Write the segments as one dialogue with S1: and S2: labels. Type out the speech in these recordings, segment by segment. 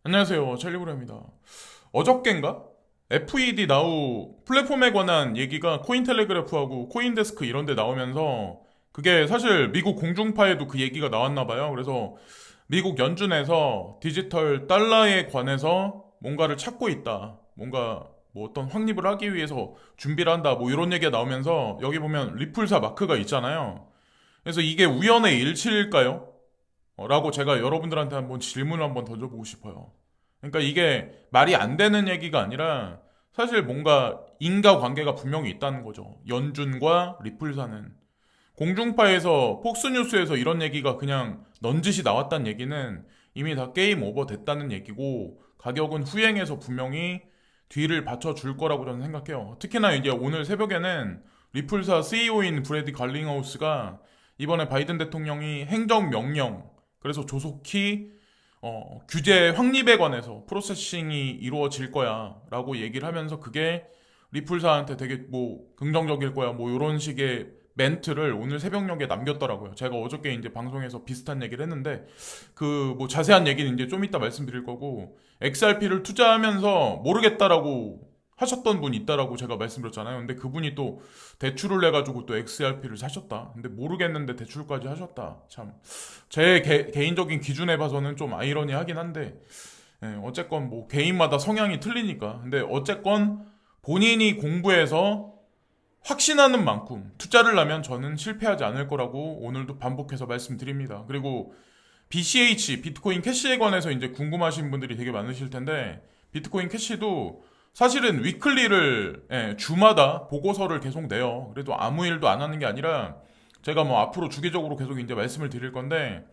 S1: 안녕하세요. 찰리브라입니다. 어저껜가? FED 나우 플랫폼에 관한 얘기가 코인텔레그래프하고 코인데스크 이런 데 나오면서 그게 사실 미국 공중파에도 그 얘기가 나왔나 봐요. 그래서 미국 연준에서 디지털 달러에 관해서 뭔가를 찾고 있다. 뭔가 뭐 어떤 확립을 하기 위해서 준비를 한다. 뭐 이런 얘기가 나오면서 여기 보면 리플사 마크가 있잖아요. 그래서 이게 우연의 일치일까요? 라고 제가 여러분들한테 한번 질문을 한번 던져보고 싶어요. 그러니까 이게 말이 안 되는 얘기가 아니라 사실 뭔가 인과관계가 분명히 있다는 거죠. 연준과 리플사는. 공중파에서 폭스뉴스에서 이런 얘기가 그냥 넌지시 나왔다는 얘기는 이미 다 게임 오버 됐다는 얘기고 가격은 후행해서 분명히 뒤를 받쳐줄 거라고 저는 생각해요. 특히나 이제 오늘 새벽에는 리플사 CEO인 브래디 갈링하우스가 이번에 바이든 대통령이 행정명령 그래서 조속히 규제 확립에 관해서 프로세싱이 이루어질 거야 라고 얘기를 하면서 그게 리플사한테 되게 뭐 긍정적일 거야 뭐 이런 식의 멘트를 오늘 새벽녘에 남겼더라고요. 제가 어저께 이제 방송에서 비슷한 얘기를 했는데 그 뭐 자세한 얘기는 이제 좀 이따 말씀드릴 거고 XRP를 투자하면서 모르겠다라고 하셨던 분이 있다라고 제가 말씀드렸잖아요. 근데 그분이 또 대출을 내가지고 또 XRP를 사셨다. 근데 모르겠는데 대출까지 하셨다. 참 제 개인적인 기준에 봐서는 좀 아이러니하긴 한데 어쨌건 뭐 개인마다 성향이 틀리니까. 근데 어쨌건 본인이 공부해서 확신하는 만큼 투자를 하면 저는 실패하지 않을 거라고 오늘도 반복해서 말씀드립니다. 그리고 BCH, 비트코인 캐시에 관해서 이제 궁금하신 분들이 되게 많으실 텐데 비트코인 캐시도 사실은 위클리를 주마다 보고서를 계속 내요. 그래도 아무 일도 안 하는 게 아니라 제가 뭐 앞으로 주기적으로 계속 이제 말씀을 드릴 건데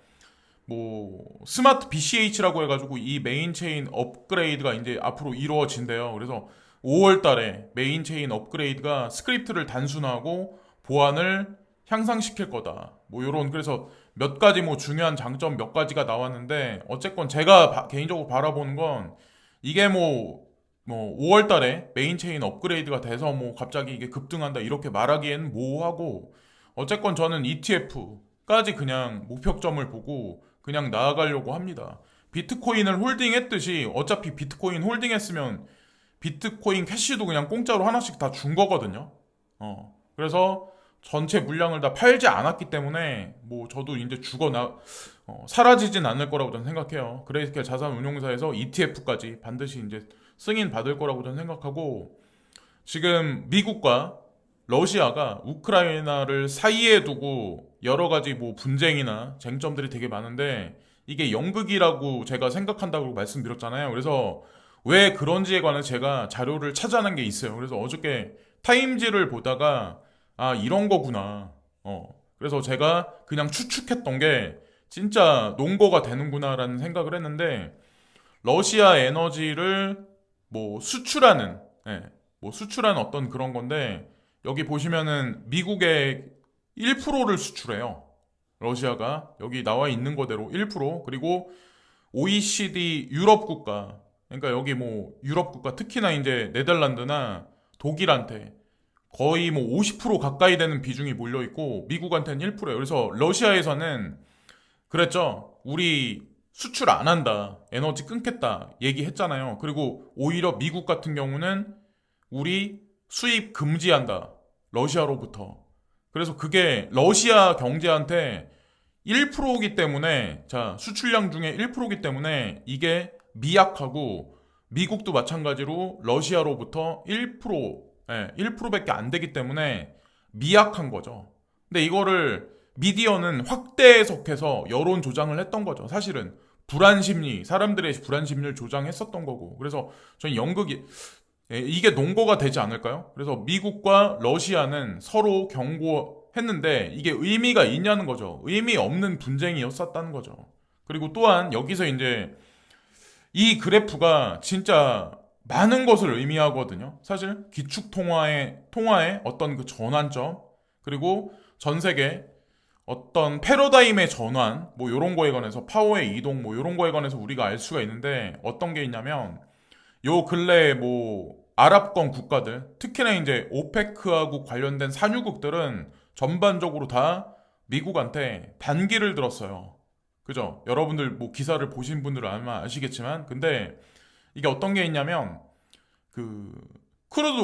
S1: 뭐 스마트 BCH라고 해가지고 이 메인 체인 업그레이드가 이제 앞으로 이루어진대요. 그래서 5월 달에 메인 체인 업그레이드가 스크립트를 단순화하고 보안을 향상시킬 거다. 뭐 요런 그래서 몇 가지 뭐 중요한 장점 몇 가지가 나왔는데 어쨌건 제가 개인적으로 바라보는 건 이게 뭐 5월 달에 메인 체인 업그레이드가 돼서 뭐 갑자기 이게 급등한다 이렇게 말하기에는 모호하고 어쨌건 저는 ETF까지 그냥 목표점을 보고 그냥 나아가려고 합니다. 비트코인을 홀딩했듯이 어차피 비트코인 홀딩했으면 비트코인 캐시도 그냥 공짜로 하나씩 다 준 거거든요. 그래서 전체 물량을 다 팔지 않았기 때문에 뭐 저도 이제 죽어나 사라지진 않을 거라고 저는 생각해요. 그레이스케일 자산운용사에서 ETF까지 반드시 이제 승인 받을 거라고 저는 생각하고 지금 미국과 러시아가 우크라이나를 사이에 두고 여러 가지 뭐 분쟁이나 쟁점들이 되게 많은데 이게 연극이라고 제가 생각한다고 말씀드렸잖아요. 그래서 왜 그런지에 관해 제가 자료를 찾아낸 게 있어요. 그래서 어저께 타임지를 보다가 아 이런 거구나. 그래서 제가 그냥 추측했던 게 진짜 논거가 되는구나라는 생각을 했는데 러시아 에너지를 뭐 수출하는 예, 뭐 수출하는 어떤 그런 건데 여기 보시면은 미국의 1%를 수출해요. 러시아가 여기 나와 있는 거대로 1% 그리고 OECD 유럽 국가 그러니까 여기 뭐 유럽 국가 특히나 이제 네덜란드나 독일한테 거의 뭐 50% 가까이 되는 비중이 몰려 있고 미국한테는 1%예요. 그래서 러시아에서는 그랬죠. 우리 수출 안 한다. 에너지 끊겠다. 얘기했잖아요. 그리고 오히려 미국 같은 경우는 우리 수입 금지한다. 러시아로부터. 그래서 그게 러시아 경제한테 1%이기 때문에 자, 수출량 중에 1%이기 때문에 이게 미약하고 미국도 마찬가지로 러시아로부터 1%, 1%밖에 안 되기 때문에 미약한 거죠. 근데 이거를 미디어는 확대 해석해서 여론 조장을 했던 거죠. 사실은 불안 심리, 사람들의 불안 심리를 조장했었던 거고. 그래서 저는 연극이 이게 논거가 되지 않을까요? 그래서 미국과 러시아는 서로 경고했는데 이게 의미가 있냐는 거죠. 의미 없는 분쟁이었었다는 거죠. 그리고 또한 여기서 이제 이 그래프가 진짜 많은 것을 의미하거든요. 사실 통화의 어떤 그 전환점 그리고 전 세계 어떤 패러다임의 전환 뭐 이런 거에 관해서 파워의 이동 뭐 이런 거에 관해서 우리가 알 수가 있는데 어떤 게 있냐면 요 근래에 뭐 아랍권 국가들 특히나 이제 오페크하고 관련된 산유국들은 전반적으로 다 미국한테 반기를 들었어요. 그죠? 여러분들 뭐 기사를 보신 분들은 아마 아시겠지만, 근데 이게 어떤 게 있냐면 그 크루드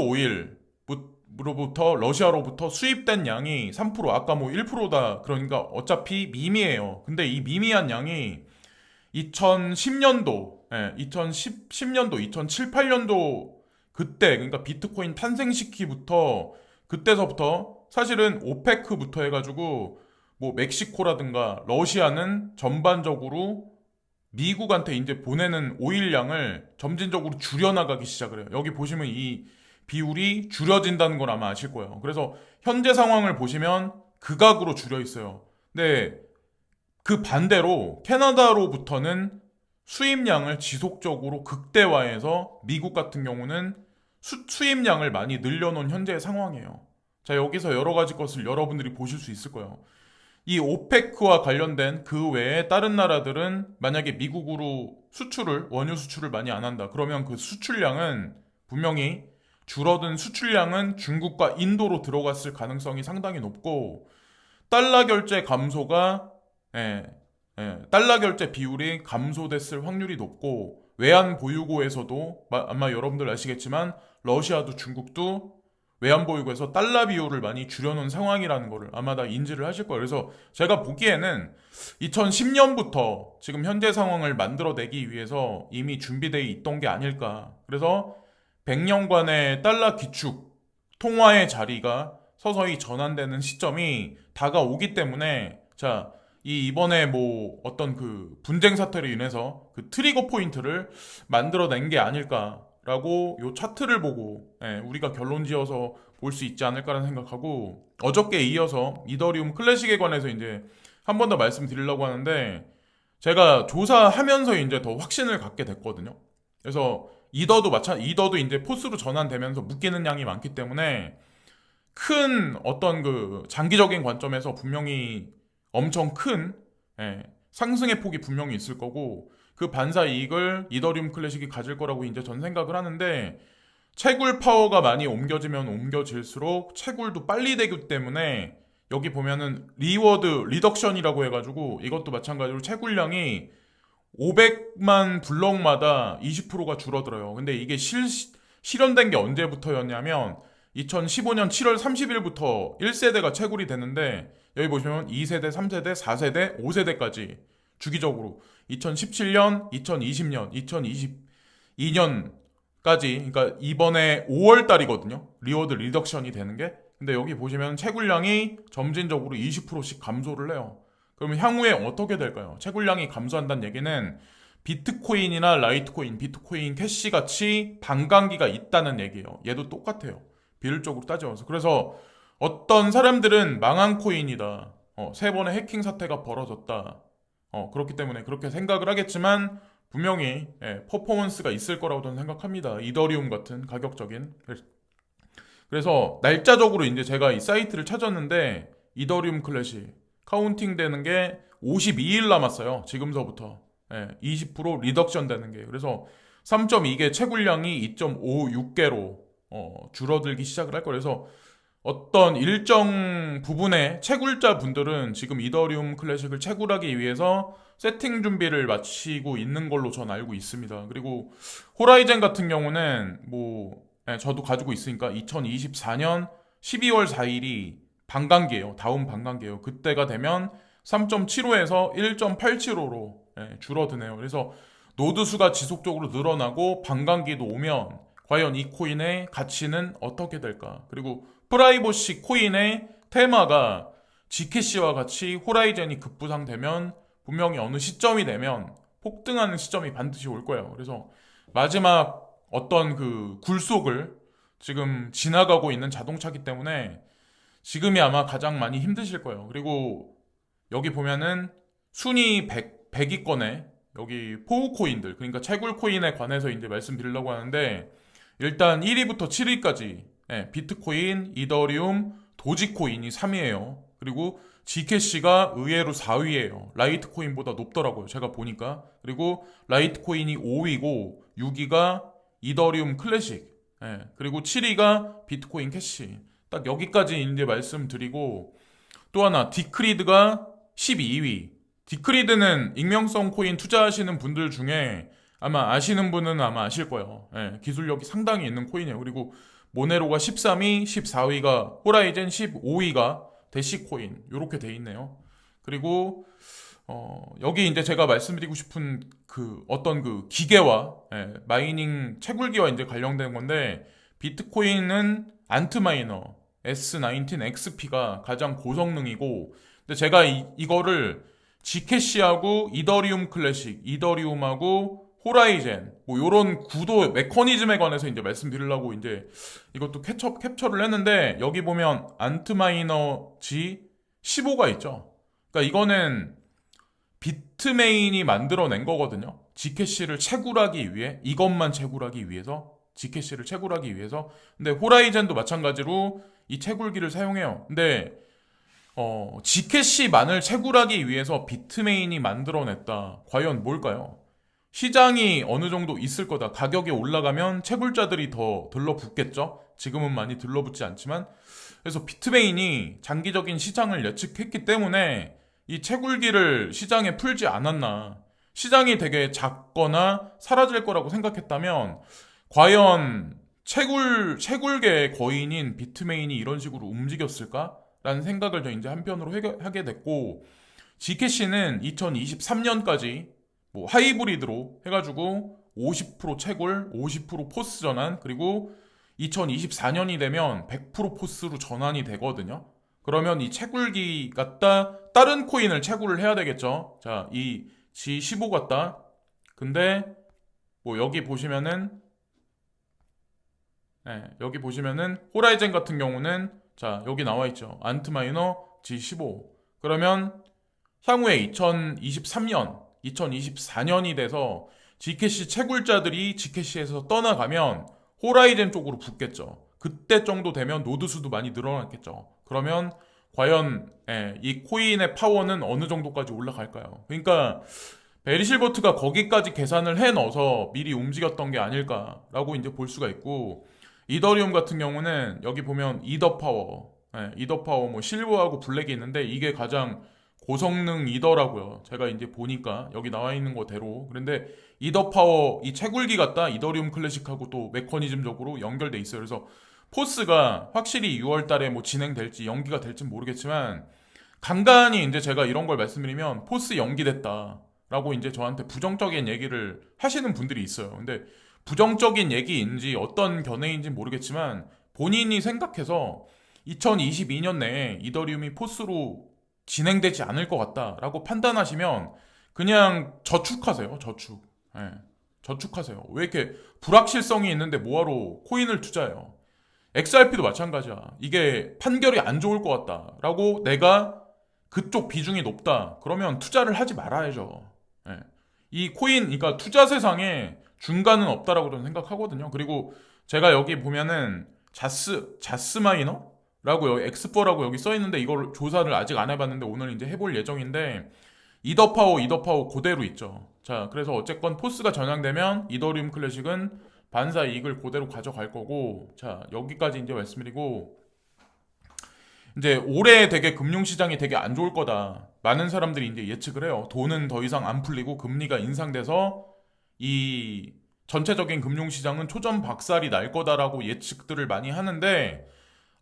S1: 오일로부터 러시아로부터 수입된 양이 3%, 아까 뭐 1%다. 그러니까 어차피 미미해요. 근데 이 미미한 양이 2010년도, 2010년도, 2007, 8년도 그때, 그러니까 비트코인 탄생시기부터, 그때서부터 사실은 오페크부터 해가지고 뭐 멕시코라든가 러시아는 전반적으로 미국한테 이제 보내는 오일량을 점진적으로 줄여나가기 시작을 해요. 여기 보시면 이 비율이 줄여진다는 걸 아마 아실 거예요. 그래서 현재 상황을 보시면 극악으로 줄여 있어요. 근데 그 반대로 캐나다로부터는 수입량을 지속적으로 극대화해서 미국 같은 경우는 수입량을 많이 늘려놓은 현재의 상황이에요. 자, 여기서 여러 가지 것을 여러분들이 보실 수 있을 거예요. 이 오페크와 관련된 그 외에 다른 나라들은 만약에 미국으로 원유 수출을 많이 안 한다. 그러면 그 수출량은 분명히 줄어든 수출량은 중국과 인도로 들어갔을 가능성이 상당히 높고 달러 결제 감소가 예, 달러 결제 비율이 감소됐을 확률이 높고 외환 보유고에서도 아마 여러분들 아시겠지만 러시아도 중국도 외환 보유고에서 달러 비율을 많이 줄여놓은 상황이라는 거를 아마 다 인지를 하실 거예요. 그래서 제가 보기에는 2010년부터 지금 현재 상황을 만들어내기 위해서 이미 준비되어 있던 게 아닐까. 그래서 100년간의 달러 기축 통화의 자리가 서서히 전환되는 시점이 다가오기 때문에 자, 이번에 뭐 어떤 그 분쟁 사태로 인해서 그 트리거 포인트를 만들어낸 게 아닐까라고 요 차트를 보고 우리가 결론 지어서 볼 수 있지 않을까라는 생각하고 어저께 이어서 이더리움 클래식에 관해서 이제 한 번 더 말씀드리려고 하는데 제가 조사하면서 이제 더 확신을 갖게 됐거든요. 그래서 이더도 이제 포스로 전환되면서 묶이는 양이 많기 때문에 큰 어떤 그 장기적인 관점에서 분명히 엄청 큰 상승의 폭이 분명히 있을 거고 그 반사 이익을 이더리움 클래식이 가질 거라고 이제 전 생각을 하는데 채굴 파워가 많이 옮겨지면 옮겨질수록 채굴도 빨리 되기 때문에 여기 보면은 리워드 리덕션이라고 해가지고 이것도 마찬가지로 채굴량이 500만 블럭마다 20%가 줄어들어요. 근데 이게 실현된 게 언제부터였냐면 2015년 7월 30일부터 1세대가 채굴이 되는데 여기 보시면 2세대, 3세대, 4세대, 5세대까지 주기적으로 2017년, 2020년, 2022년까지 그러니까 이번에 5월 달이거든요. 리워드 리덕션이 되는 게. 근데 여기 보시면 채굴량이 점진적으로 20%씩 감소를 해요. 그러면 향후에 어떻게 될까요? 채굴량이 감소한다는 얘기는 비트코인이나 라이트코인, 비트코인 캐시 같이 반감기가 있다는 얘기예요. 얘도 똑같아요. 비율적으로 따져서. 그래서 어떤 사람들은 망한 코인이다. 세 번의 해킹 사태가 벌어졌다. 그렇기 때문에 그렇게 생각을 하겠지만 분명히 퍼포먼스가 있을 거라고 저는 생각합니다. 이더리움 같은 가격적인. 그래서 날짜적으로 이제 제가 이 사이트를 찾았는데 이더리움 클래식 카운팅 되는 게 52일 남았어요. 지금서부터. 20% 리덕션 되는 게. 그래서 3.2개 채굴량이 2.56개로 줄어들기 시작을 할 거예요. 그래서 어떤 일정 부분의 채굴자 분들은 지금 이더리움 클래식을 채굴하기 위해서 세팅 준비를 마치고 있는 걸로 전 알고 있습니다. 그리고 호라이젠 같은 경우는 저도 가지고 있으니까 2024년 12월 4일이 반감기예요. 다운 반감기예요. 그때가 되면 3.75에서 1.87호로 줄어드네요. 그래서 노드 수가 지속적으로 늘어나고 반감기도 오면 과연 이 코인의 가치는 어떻게 될까? 그리고 프라이버시 코인의 테마가 G캐시와 같이 호라이젠이 급부상되면 분명히 어느 시점이 되면 폭등하는 시점이 반드시 올 거예요. 그래서 마지막 어떤 그 굴속을 지금 지나가고 있는 자동차기 때문에 지금이 아마 가장 많이 힘드실 거예요. 그리고 여기 보면은 순위 100위권에 여기 포우 코인들, 그러니까 채굴 코인에 관해서 이제 말씀드리려고 하는데 일단 1위부터 7위까지 비트코인, 이더리움, 도지코인이 3위예요. 그리고 G캐시가 의외로 4위예요. 라이트코인보다 높더라고요. 제가 보니까. 그리고 라이트코인이 5위고 6위가 이더리움 클래식. 그리고 7위가 비트코인 캐시. 딱 여기까지 이제 말씀드리고 또 하나 디크리드가 12위. 디크리드는 익명성 코인 투자하시는 분들 중에 아마 아시는 분은 아마 아실 거예요. 예, 기술력이 상당히 있는 코인이에요. 그리고 모네로가 13위, 14위가 호라이젠, 15위가 대시코인 이렇게 돼 있네요. 그리고 여기 이제 제가 말씀드리고 싶은 그 어떤 그 기계와 마이닝 채굴기와 이제 관련된 건데 비트코인은 안트마이너 S19XP가 가장 고성능이고 근데 제가 이거를 지캐시하고 이더리움 클래식, 이더리움하고 호라이젠 뭐 요런 구도 메커니즘에 관해서 이제 말씀드리려고 이제 이것도 캡처를 했는데 여기 보면 안트마이너 G15가 있죠. 그러니까 이거는 비트메인이 만들어낸 거거든요. G캐시를 채굴하기 위해 이것만 채굴하기 위해서 G캐시를 채굴하기 위해서 근데 호라이젠도 마찬가지로 이 채굴기를 사용해요. 근데 G캐시만을 채굴하기 위해서 비트메인이 만들어냈다. 과연 뭘까요? 시장이 어느 정도 있을 거다. 가격이 올라가면 채굴자들이 더 들러붙겠죠? 지금은 많이 들러붙지 않지만. 그래서 비트메인이 장기적인 시장을 예측했기 때문에 이 채굴기를 시장에 풀지 않았나. 시장이 되게 작거나 사라질 거라고 생각했다면, 과연 채굴계의 거인인 비트메인이 이런 식으로 움직였을까? 라는 생각을 저 이제 한편으로 하게 됐고, G캐시는 2023년까지 뭐 하이브리드로 해가지고 50% 채굴, 50% 포스 전환, 그리고 2024년이 되면 100% 포스로 전환이 되거든요. 그러면 이 채굴기 갖다 다른 코인을 채굴을 해야 되겠죠. 자, 이 G15 같다. 근데 뭐 여기 보시면은 호라이젠 같은 경우는 자, 여기 나와 있죠. 안트마이너 G15. 그러면 향후에 2023년, 2024년이 돼서 G캐시 채굴자들이 G캐시에서 떠나가면 호라이젠 쪽으로 붙겠죠. 그때 정도 되면 노드 수도 많이 늘어났겠죠. 그러면 과연 이 코인의 파워는 어느 정도까지 올라갈까요? 그러니까 베리실버트가 거기까지 계산을 해 넣어서 미리 움직였던 게 아닐까라고 이제 볼 수가 있고 이더리움 같은 경우는 여기 보면 이더 파워 뭐 실버하고 블랙이 있는데 이게 가장 고성능 이더라고요. 제가 이제 보니까 여기 나와 있는 거대로. 그런데 이더 파워 이 채굴기 같다 이더리움 클래식하고 또 메커니즘적으로 연결돼 있어요. 그래서 포스가 확실히 6월 달에 뭐 진행될지 연기가 될지 모르겠지만 간간히 이제 제가 이런 걸 말씀드리면 포스 연기됐다라고 이제 저한테 부정적인 얘기를 하시는 분들이 있어요. 근데 부정적인 얘기인지 어떤 견해인지 모르겠지만 본인이 생각해서 2022년 내에 이더리움이 포스로 진행되지 않을 것 같다라고 판단하시면 그냥 저축하세요. 저축. 예, 저축하세요. 왜 이렇게 불확실성이 있는데 뭐하러 코인을 투자해요? XRP도 마찬가지야. 이게 판결이 안 좋을 것 같다라고 내가 그쪽 비중이 높다. 그러면 투자를 하지 말아야죠. 예. 이 코인, 그러니까 투자 세상에 중간은 없다라고 저는 생각하거든요. 그리고 제가 여기 보면은 자스마이너? 라고 여기 엑스퍼라고 여기 써 있는데 이걸 조사를 아직 안 해봤는데 오늘 이제 해볼 예정인데 이더파워 그대로 있죠. 자, 그래서 어쨌건 포스가 전향되면 이더리움 클래식은 반사 이익을 그대로 가져갈 거고 자, 여기까지 이제 말씀드리고 이제 올해 되게 금융시장이 되게 안 좋을 거다. 많은 사람들이 이제 예측을 해요. 돈은 더 이상 안 풀리고 금리가 인상돼서 이 전체적인 금융시장은 초전박살이 날 거다라고 예측들을 많이 하는데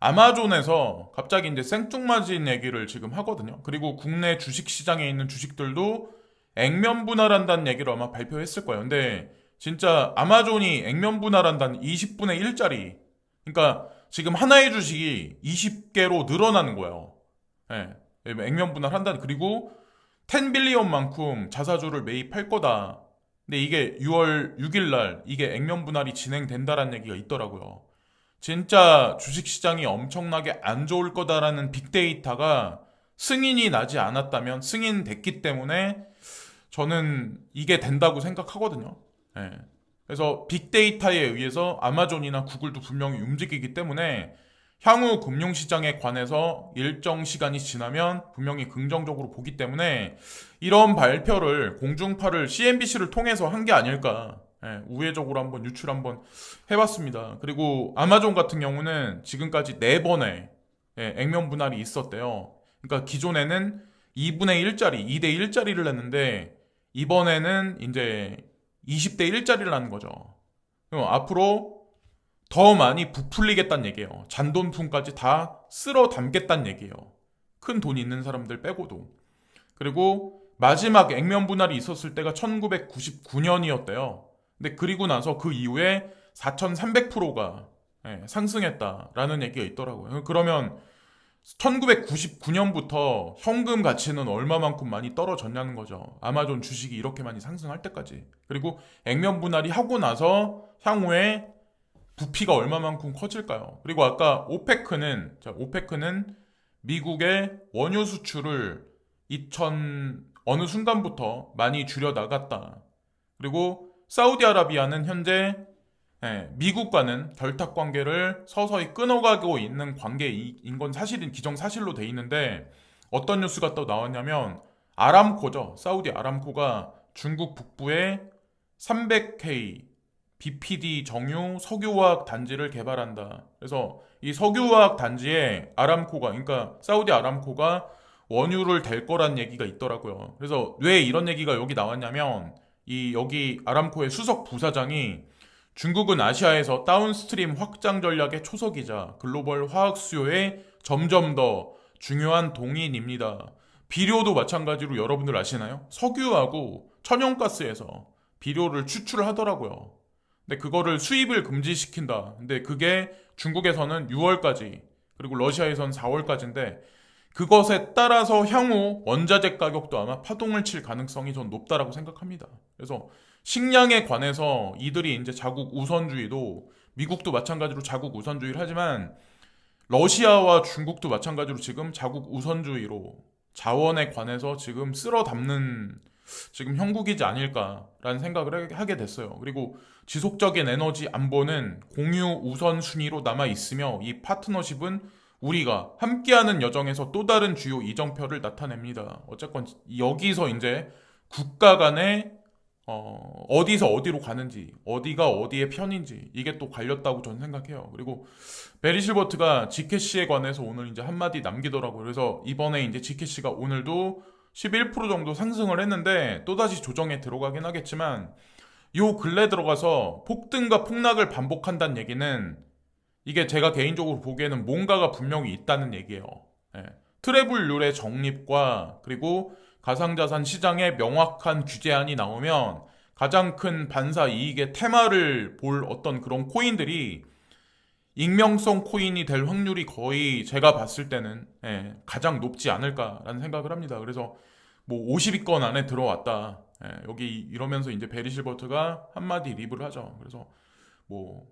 S1: 아마존에서 갑자기 이제 생뚱맞은 얘기를 지금 하거든요. 그리고 국내 주식시장에 있는 주식들도 액면 분할한다는 얘기를 아마 발표했을 거예요. 근데 진짜 아마존이 액면 분할한다는 20분의 1짜리. 그러니까 지금 하나의 주식이 20개로 늘어나는 거예요. 예. 액면 분할한다는. 그리고 10빌리언만큼 자사주를 매입할 거다. 근데 이게 6월 6일 날 이게 액면 분할이 진행된다라는 얘기가 있더라고요. 진짜 주식시장이 엄청나게 안 좋을 거다라는 빅데이터가 승인이 나지 않았다면 승인됐기 때문에 저는 이게 된다고 생각하거든요. 예. 그래서 빅데이터에 의해서 아마존이나 구글도 분명히 움직이기 때문에 향후 금융시장에 관해서 일정 시간이 지나면 분명히 긍정적으로 보기 때문에 이런 발표를 공중파를 CNBC를 통해서 한 게 아닐까. 예, 우회적으로 한번 유출 한번 해봤습니다. 그리고 아마존 같은 경우는 지금까지 4번의 액면 분할이 있었대요. 그러니까 기존에는 2분의 1짜리, 2대 1짜리를 냈는데 이번에는 이제 20대 1짜리를 하는 거죠. 그럼 앞으로 더 많이 부풀리겠다는 얘기예요. 잔돈품까지 다 쓸어 담겠다는 얘기예요. 큰 돈 있는 사람들 빼고도. 그리고 마지막 액면 분할이 있었을 때가 1999년이었대요. 근데 그리고 나서 그 이후에 4,300%가 상승했다라는 얘기가 있더라고요. 그러면 1999년부터 현금 가치는 얼마만큼 많이 떨어졌냐는 거죠. 아마존 주식이 이렇게 많이 상승할 때까지. 그리고 액면 분할이 하고 나서 향후에 부피가 얼마만큼 커질까요? 그리고 아까 오페크는 미국의 원유 수출을 2000 어느 순간부터 많이 줄여 나갔다. 그리고 사우디아라비아는 현재 미국과는 결탁 관계를 서서히 끊어가고 있는 관계인 건 사실인 기정사실로 돼 있는데 어떤 뉴스가 또 나왔냐면 아람코죠. 사우디 아람코가 중국 북부에 300K BPD 정유 석유화학 단지를 개발한다. 그래서 이 석유화학 단지에 아람코가 그러니까 사우디 아람코가 원유를 댈 거란 얘기가 있더라고요. 그래서 왜 이런 얘기가 여기 나왔냐면 이 여기 아람코의 수석 부사장이 중국은 아시아에서 다운스트림 확장 전략의 초석이자 글로벌 화학 수요에 점점 더 중요한 동인입니다. 비료도 마찬가지로 여러분들 아시나요? 석유하고 천연가스에서 비료를 추출하더라고요. 근데 그거를 수입을 금지시킨다. 근데 그게 중국에서는 6월까지 그리고 러시아에서는 4월까지인데 그것에 따라서 향후 원자재 가격도 아마 파동을 칠 가능성이 전 높다라고 생각합니다. 그래서 식량에 관해서 이들이 이제 자국 우선주의도 미국도 마찬가지로 자국 우선주의를 하지만 러시아와 중국도 마찬가지로 지금 자국 우선주의로 자원에 관해서 지금 쓸어 담는 지금 형국이지 않을까라는 생각을 하게 됐어요. 그리고 지속적인 에너지 안보는 공유 우선순위로 남아 있으며 이 파트너십은 우리가 함께하는 여정에서 또 다른 주요 이정표를 나타냅니다. 어쨌건 여기서 이제 국가 간의 어디서 어디로 가는지, 어디가 어디의 편인지 이게 또 갈렸다고 저는 생각해요. 그리고 베리 실버트가 지켓시에 관해서 오늘 이제 한마디 남기더라고요. 그래서 이번에 이제 지켓시가 오늘도 11% 정도 상승을 했는데 또다시 조정에 들어가긴 하겠지만 요 근래 들어가서 폭등과 폭락을 반복한다는 얘기는 이게 제가 개인적으로 보기에는 뭔가가 분명히 있다는 얘기예요. 예. 트래블룰의 정립과 그리고 가상자산 시장에 명확한 규제안이 나오면 가장 큰 반사 이익의 테마를 볼 어떤 그런 코인들이 익명성 코인이 될 확률이 거의 제가 봤을 때는 가장 높지 않을까라는 생각을 합니다. 그래서 뭐 50위권 안에 들어왔다. 여기 이러면서 이제 베리 실버트가 한마디 립을 하죠. 그래서 뭐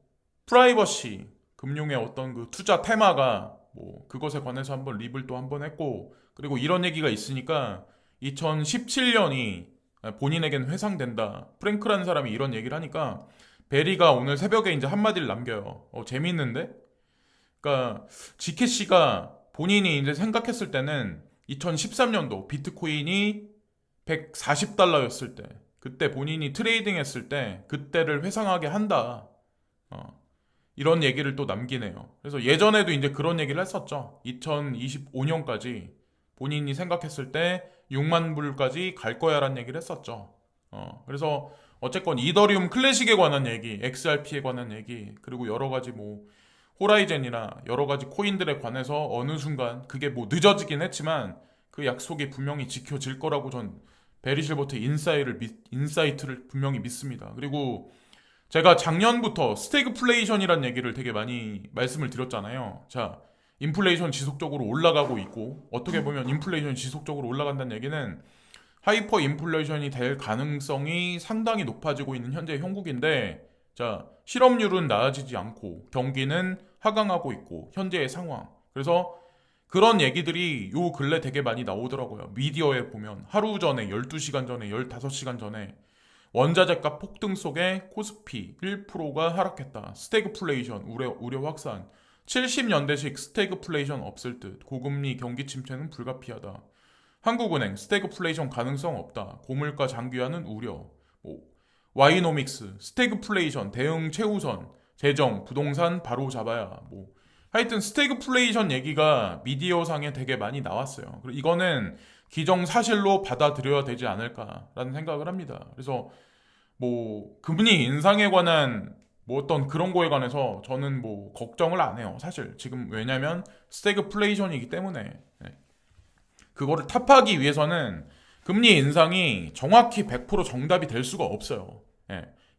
S1: 프라이버시 금융의 어떤 그 투자 테마가 뭐 그것에 관해서 한번 립을 또 한번 했고 그리고 이런 얘기가 있으니까 2017년이 본인에겐 회상된다. 프랭크라는 사람이 이런 얘기를 하니까 베리가 오늘 새벽에 이제 한마디를 남겨요. 재밌는데? 그러니까 지켓 씨가 본인이 이제 생각했을 때는 2013년도 비트코인이 140달러였을 때 그때 본인이 트레이딩 했을 때 그때를 회상하게 한다. 이런 얘기를 또 남기네요. 그래서 예전에도 이제 그런 얘기를 했었죠. 2025년까지 본인이 생각했을 때 6만 불까지 갈 거야라는 얘기를 했었죠. 그래서 어쨌건 이더리움 클래식에 관한 얘기, XRP에 관한 얘기, 그리고 여러 가지 뭐 호라이젠이나 여러 가지 코인들에 관해서 어느 순간 그게 뭐 늦어지긴 했지만 그 약속이 분명히 지켜질 거라고 전 베리 실버트 인사이트를 분명히 믿습니다. 그리고 제가 작년부터 스태그플레이션이라는 얘기를 되게 많이 말씀을 드렸잖아요. 자, 인플레이션 지속적으로 올라가고 있고 어떻게 보면 인플레이션이 지속적으로 올라간다는 얘기는 하이퍼 인플레이션이 될 가능성이 상당히 높아지고 있는 현재 형국인데 자, 실업률은 나아지지 않고 경기는 하강하고 있고 현재의 상황. 그래서 그런 얘기들이 요 근래 되게 많이 나오더라고요. 미디어에 보면 하루 전에 12시간 전에 15시간 전에 원자재값 폭등 속에 코스피 1%가 하락했다. 스태그플레이션 우려 확산. 70년대식 스태그플레이션 없을 듯. 고금리 경기 침체는 불가피하다. 한국은행 스태그플레이션 가능성 없다. 고물가 장기화는 우려. 와이노믹스 스태그플레이션 대응 최우선. 재정 부동산 바로 잡아야. 하여튼 스태그플레이션 얘기가 미디어상에 되게 많이 나왔어요. 그리고 이거는 기정사실로 받아들여야 되지 않을까라는 생각을 합니다. 그래서 뭐 금리 인상에 관한 뭐 어떤 그런 거에 관해서 저는 뭐 걱정을 안 해요. 사실 지금 왜냐면 스태그플레이션이기 때문에 그거를 타파하기 위해서는 금리 인상이 정확히 100% 정답이 될 수가 없어요.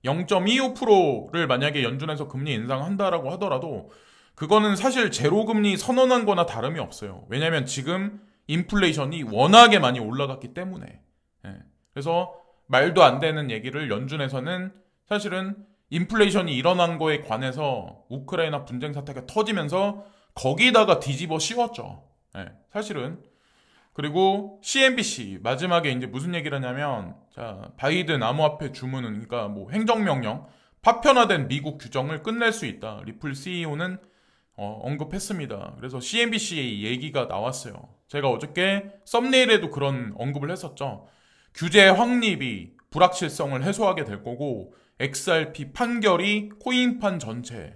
S1: 0.25%를 만약에 연준에서 금리 인상한다라고 하더라도 그거는 사실 제로 금리 선언한 거나 다름이 없어요. 왜냐면 지금 인플레이션이 워낙에 많이 올라갔기 때문에. 그래서 말도 안 되는 얘기를 연준에서는 사실은 인플레이션이 일어난 거에 관해서 우크라이나 분쟁 사태가 터지면서 거기다가 뒤집어 씌웠죠. 사실은. 그리고 CNBC 마지막에 이제 무슨 얘기를 하냐면 자 바이든 암호화폐 주문은 그러니까 뭐 행정명령 파편화된 미국 규정을 끝낼 수 있다. 리플 CEO는 언급했습니다. 그래서 CNBC의 얘기가 나왔어요. 제가 어저께 썸네일에도 그런 언급을 했었죠. 규제 확립이 불확실성을 해소하게 될 거고 XRP 판결이 코인판 전체에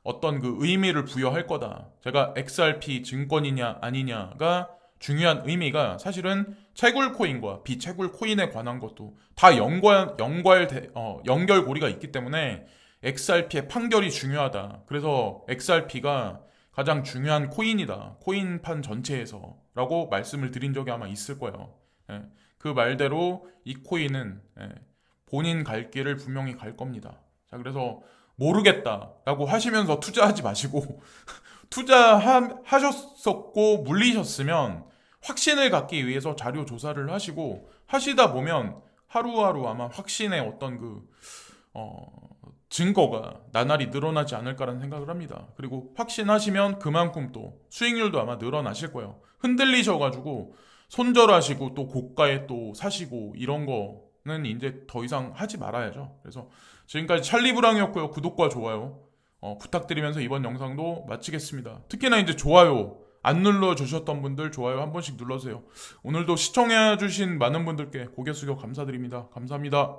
S1: 어떤 그 의미를 부여할 거다. 제가 XRP 증권이냐 아니냐가 중요한 의미가 사실은 채굴 코인과 비채굴 코인에 관한 것도 다 연결고리가 있기 때문에 XRP의 판결이 중요하다. 그래서 XRP가 가장 중요한 코인이다. 코인판 전체에서라고 말씀을 드린 적이 아마 있을 거예요. 그 말대로 이 코인은 본인 갈 길을 분명히 갈 겁니다. 자, 그래서 모르겠다라고 하시면서 투자하지 마시고 투자하셨었고 물리셨으면 확신을 갖기 위해서 자료 조사를 하시고 하시다 보면 하루하루 아마 확신의 어떤 증거가 나날이 늘어나지 않을까라는 생각을 합니다. 그리고 확신하시면 그만큼 또 수익률도 아마 늘어나실 거예요. 흔들리셔가지고 손절하시고 또 고가에 또 사시고 이런 거는 이제 더 이상 하지 말아야죠. 그래서 지금까지 찰리브랑이었고요. 구독과 좋아요 부탁드리면서 이번 영상도 마치겠습니다. 특히나 이제 좋아요 안 눌러주셨던 분들 좋아요 한 번씩 눌러주세요. 오늘도 시청해주신 많은 분들께 고개 숙여 감사드립니다. 감사합니다.